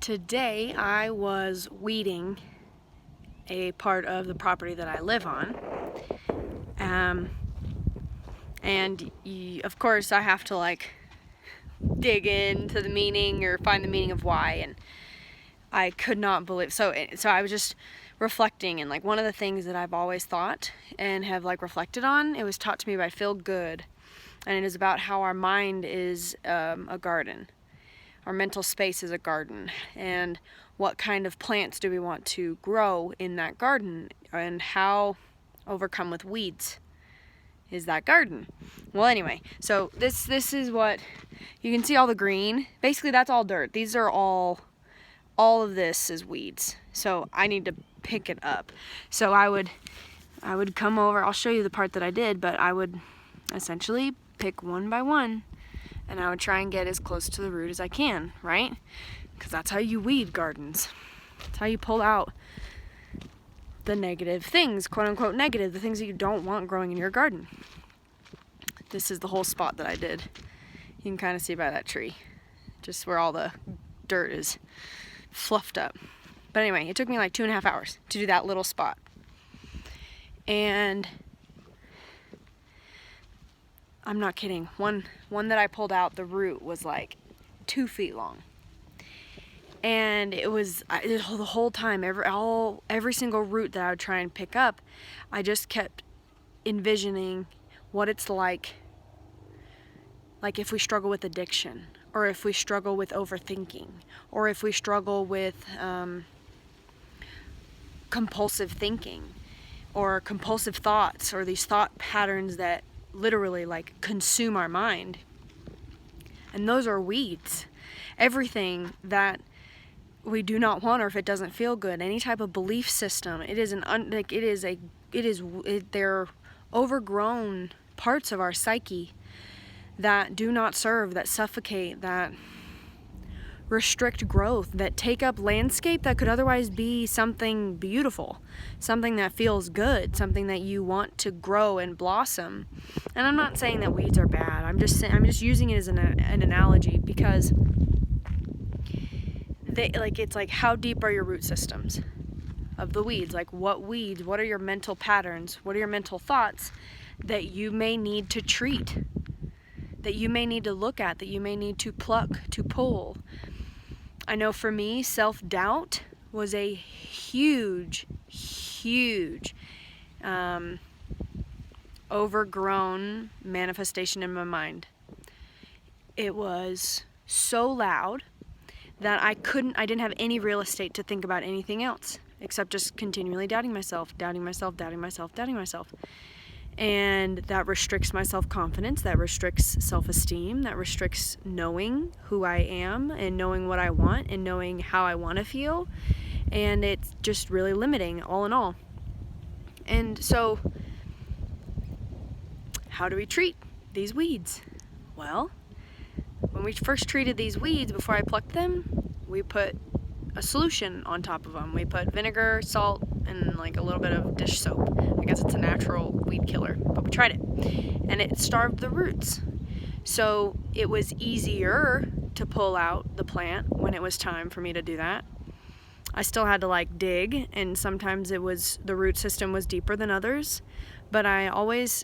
Today I was weeding a part of the property that I live on. Of course I have to dig into the meaning or find the meaning of why, and I could not believe so I was just reflecting, and one of the things that I've always thought and have reflected on, it was taught to me by Phil Good, and it is about how our mind is a garden. Our mental space is a garden, and what kind of plants do we want to grow in that garden, and how overcome with weeds is that garden. Well, anyway, so this is what you can see. All the green, basically that's all dirt. These are all of this is weeds, so I need to pick it up. So I would come over, I'll show you the part that I did, but I would essentially pick one by one, and I would try and get as close to the root as I can, right? Because that's how you weed gardens. That's how you pull out the negative things, quote unquote negative, the things that you don't want growing in your garden. This is the whole spot that I did. You can kind of see by that tree, just where all the dirt is fluffed up. But anyway, it took me 2.5 hours to do that little spot. And I'm not kidding. One that I pulled out, the root was 2 feet long. And it was the whole time, every single root that I would try and pick up, I just kept envisioning what it's like if we struggle with addiction, or if we struggle with overthinking, or if we struggle with compulsive thinking, or compulsive thoughts, or these thought patterns that literally consume our mind. And those are weeds. Everything that we do not want, or if it doesn't feel good, any type of belief system, they're overgrown parts of our psyche that do not serve, that suffocate, that restrict growth, that take up landscape that could otherwise be something beautiful, something that feels good, something that you want to grow and blossom. And I'm not saying that weeds are bad. I'm just using it as an analogy, because it's how deep are your root systems of the weeds? What weeds? What are your mental patterns? What are your mental thoughts that you may need to treat, that you may need to look at, that you may need to pluck, to pull? I know for me, self-doubt was a huge overgrown manifestation in my mind. It was so loud that I didn't have any real estate to think about anything else except just continually doubting myself. And that restricts my self-confidence, that restricts self-esteem, that restricts knowing who I am and knowing what I want and knowing how I want to feel. And it's just really limiting, all in all. And so, how do we treat these weeds? Well, when we first treated these weeds, before I plucked them, we put a solution on top of them. We put vinegar, salt, and a little bit of dish soap. I guess it's a natural weed killer, but we tried it, and it starved the roots. So it was easier to pull out the plant when it was time for me to do that. I still had to dig, and sometimes the root system was deeper than others, but I always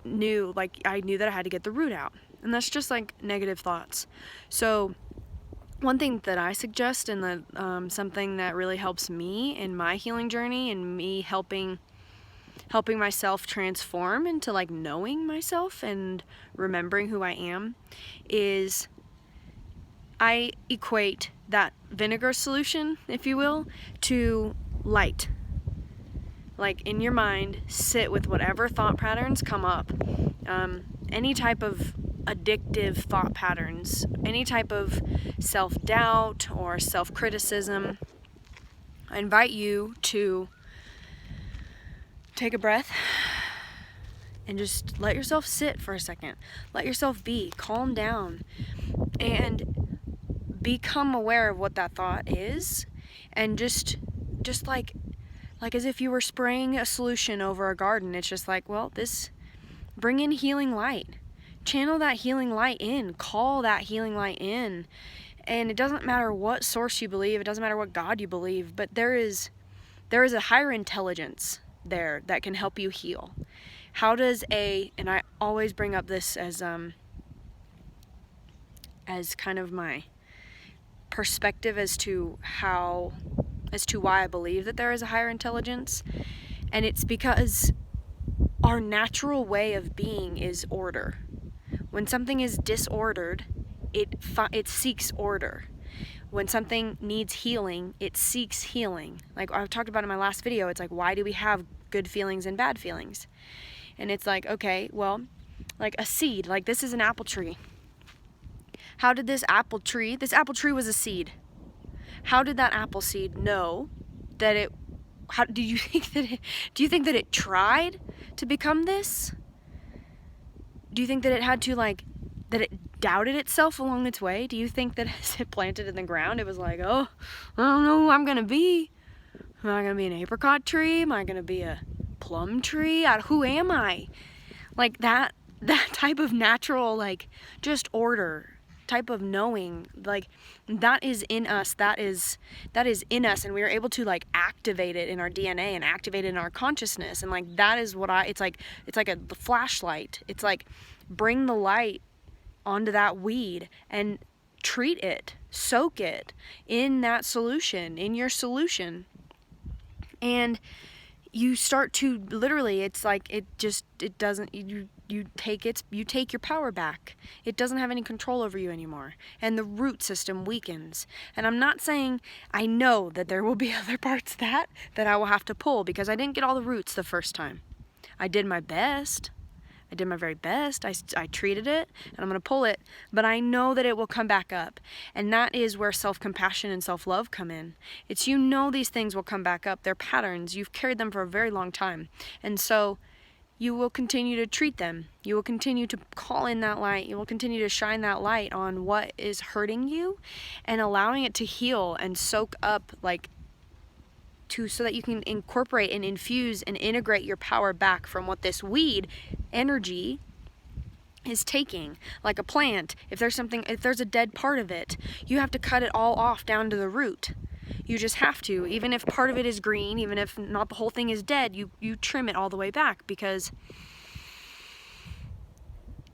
knew, I knew that I had to get the root out. And that's just negative thoughts. So one thing that I suggest, and something that really helps me in my healing journey, and me helping myself transform into knowing myself and remembering who I am, is I equate that vinegar solution, if you will, to light. In your mind, sit with whatever thought patterns come up, any type of addictive thought patterns, any type of self-doubt or self-criticism. I invite you to take a breath and just let yourself sit for a second. Let yourself be, calm down, and become aware of what that thought is, and just as if you were spraying a solution over a garden. It's just bring in healing light. Channel that healing light in, call that healing light in, And it doesn't matter what source you believe, it doesn't matter what God you believe, but there is a higher intelligence there that can help you heal. How does and I always bring up this as kind of my perspective as to why I believe that there is a higher intelligence, and it's because our natural way of being is order. When something is disordered, it seeks order. When something needs healing, it seeks healing. Like I've talked about in my last video, it's like, why do we have good feelings and bad feelings? And it's like, okay, well, like a seed, like this is an apple tree. How did this apple tree was a seed. How did that apple seed know that do you think that it tried to become this? Do you think that it had to that it doubted itself along its way? Do you think that as it planted in the ground, it was like, oh, I don't know who I'm gonna be. Am I gonna be an apricot tree? Am I gonna be a plum tree? Who am I? Like that type of natural, just order type of knowing, that is in us. That is in us, and we are able to activate it in our DNA and activate it in our consciousness. And that is what it's like a flashlight. It's like, bring the light onto that weed and treat it, soak it in that solution, in your solution. And you start to literally, it's like it doesn't, you take your power back. It doesn't have any control over you anymore, and the root system weakens. And I'm not saying, I know that there will be other parts that I will have to pull, because I didn't get all the roots the first time. I did my best. I did my very best. I treated it, and I'm going to pull it, but I know that it will come back up. And that is where self-compassion and self-love come in. It's, these things will come back up. They're patterns. You've carried them for a very long time. And so you will continue to treat them. You will continue to call in that light. You will continue to shine that light on what is hurting you, and allowing it to heal and soak up, so that you can incorporate and infuse and integrate your power back from what this weed energy is taking. Like a plant, if there's a dead part of it, you have to cut it all off down to the root. You just have to. Even if part of it is green, even if not the whole thing is dead, you trim it all the way back, because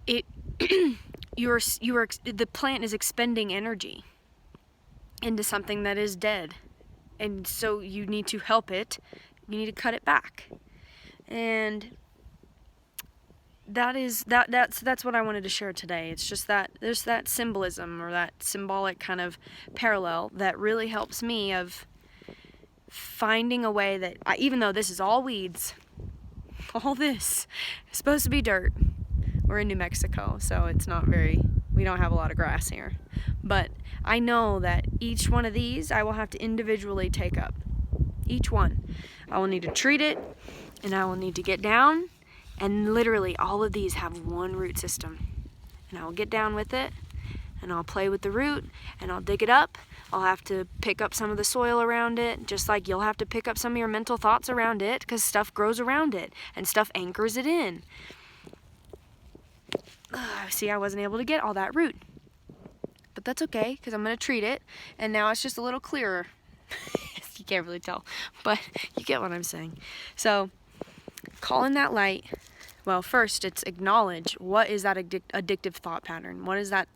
the plant is expending energy into something that is dead. And so you need to help it. You need to cut it back. And that's what I wanted to share today. It's just that there's that symbolism, or that symbolic kind of parallel, that really helps me of finding a way that even though this is all weeds, all this is supposed to be dirt. We're in New Mexico, so we don't have a lot of grass here. But I know that each one of these I will have to individually take up. Each one. I will need to treat it, and I will need to get down, and literally all of these have one root system. And I will get down with it, and I'll play with the root, and I'll dig it up. I'll have to pick up some of the soil around it, just like you'll have to pick up some of your mental thoughts around it, because stuff grows around it, and stuff anchors it in. See, I wasn't able to get all that root. But that's okay, because I'm going to treat it, and now it's just a little clearer. You can't really tell, but you get what I'm saying. So, call in that light. Well, first, it's acknowledge, what is that addictive thought pattern? What is that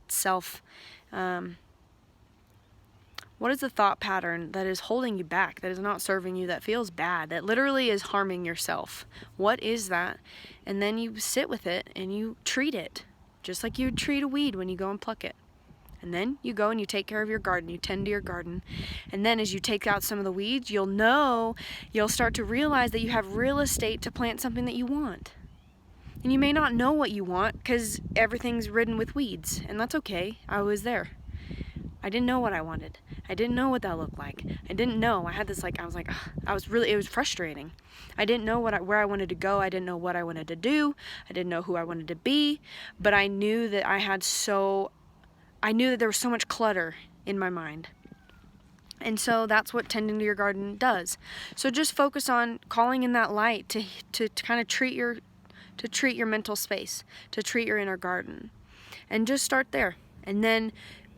what is the thought pattern that is holding you back, that is not serving you, that feels bad, that literally is harming yourself? What is that? And then you sit with it and you treat it, just like you would treat a weed when you go and pluck it. And then you go and you take care of your garden, you tend to your garden. And then as you take out some of the weeds, you'll start to realize that you have real estate to plant something that you want. And you may not know what you want, because everything's ridden with weeds, and that's okay. I was there. I didn't know what I wanted. I didn't know what that looked like. I didn't know. I had this it was frustrating. I didn't know where I wanted to go. I didn't know what I wanted to do. I didn't know who I wanted to be. But I knew that there was so much clutter in my mind. And so that's what tending to your garden does. So just focus on calling in that light to kind of treat your mental space, to treat your inner garden. And just start there. And then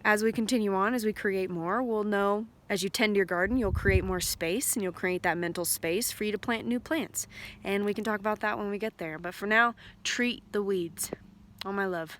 as we continue on, as we create more, we'll know as you tend your garden, you'll create more space, and you'll create that mental space for you to plant new plants. And we can talk about that when we get there. But for now, treat the weeds. All my love.